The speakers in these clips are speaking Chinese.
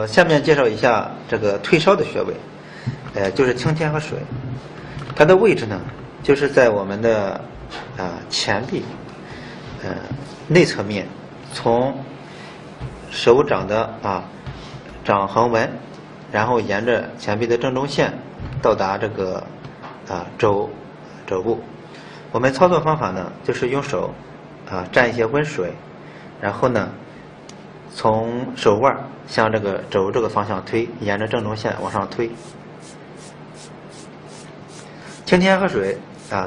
下面介绍一下这个退烧的穴位，就是青天和水。它的位置呢，就是在我们的前臂内侧面，从手掌的掌横纹，然后沿着前臂的正中线到达这个肘部。我们操作方法呢，就是用手蘸一些温水，然后呢从手腕向这个肘这个方向推，沿着正中线往上推。青天河水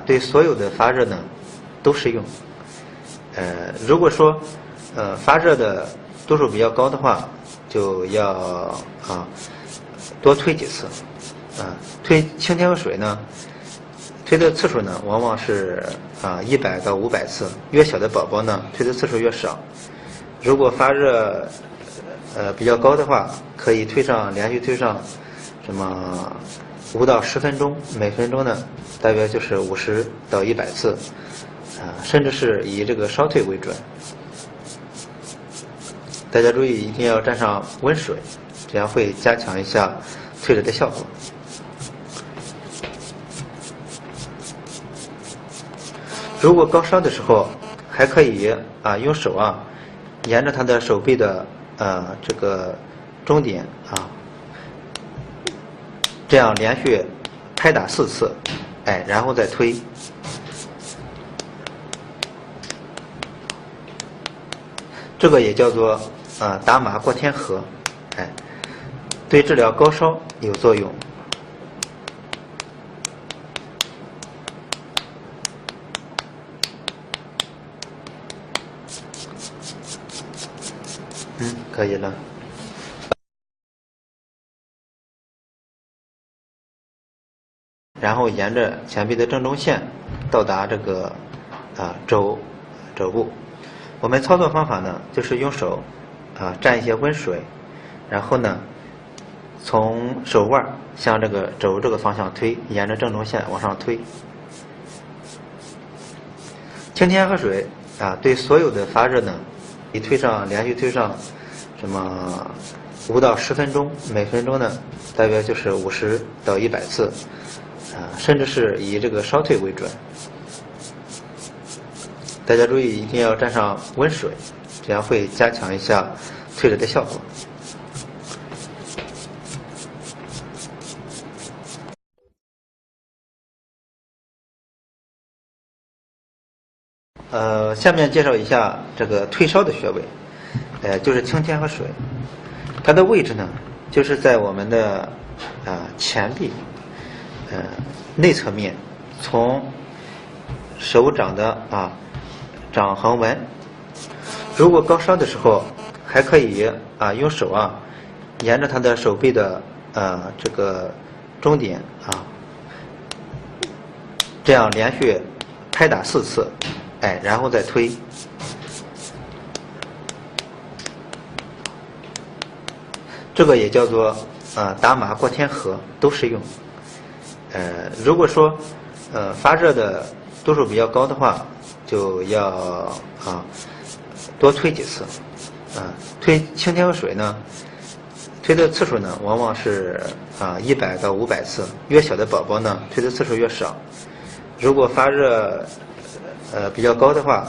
对所有的发热呢都适用。如果说发热的度数比较高的话，就要多推几次。推青天河水呢，推的次数呢往往是100到500次，越小的宝宝呢推的次数越少。如果发热比较高的话，可以连续推上什么5到10分钟，每分钟呢大约就是50到100次，甚至是以这个烧退为准。大家注意一定要蘸上温水，这样会加强一下退热的效果。如果高烧的时候，还可以用手沿着他的手臂的这个中点这样连续拍打4次，然后再推。这个也叫做打马过天河，对治疗高烧有作用。可以了。然后沿着前臂的正中线到达这个肘部。我们操作方法呢，就是用手蘸一些温水，然后呢从手腕向这个肘这个方向推，沿着正中线往上推。青天河水对所有的发热呢，连续推上什么5到10分钟，每分钟呢大约就是50到100次，甚至是以这个烧退为准。大家注意一定要蘸上温水，这样会加强一下退热的效果。下面介绍一下这个退烧的穴位，就是青天和水。它的位置呢，就是在我们的前臂内侧面，从手掌的掌横纹。如果高烧的时候，还可以用手沿着他的手臂的这个中点这样连续拍打4次，然后再推。这个也叫做打马过天河，都适用。如果说发热的度数比较高的话，就要多推几次。推青天河水呢，推的次数呢往往是100到500次，越小的宝宝呢推的次数越少。如果发热比较高的话，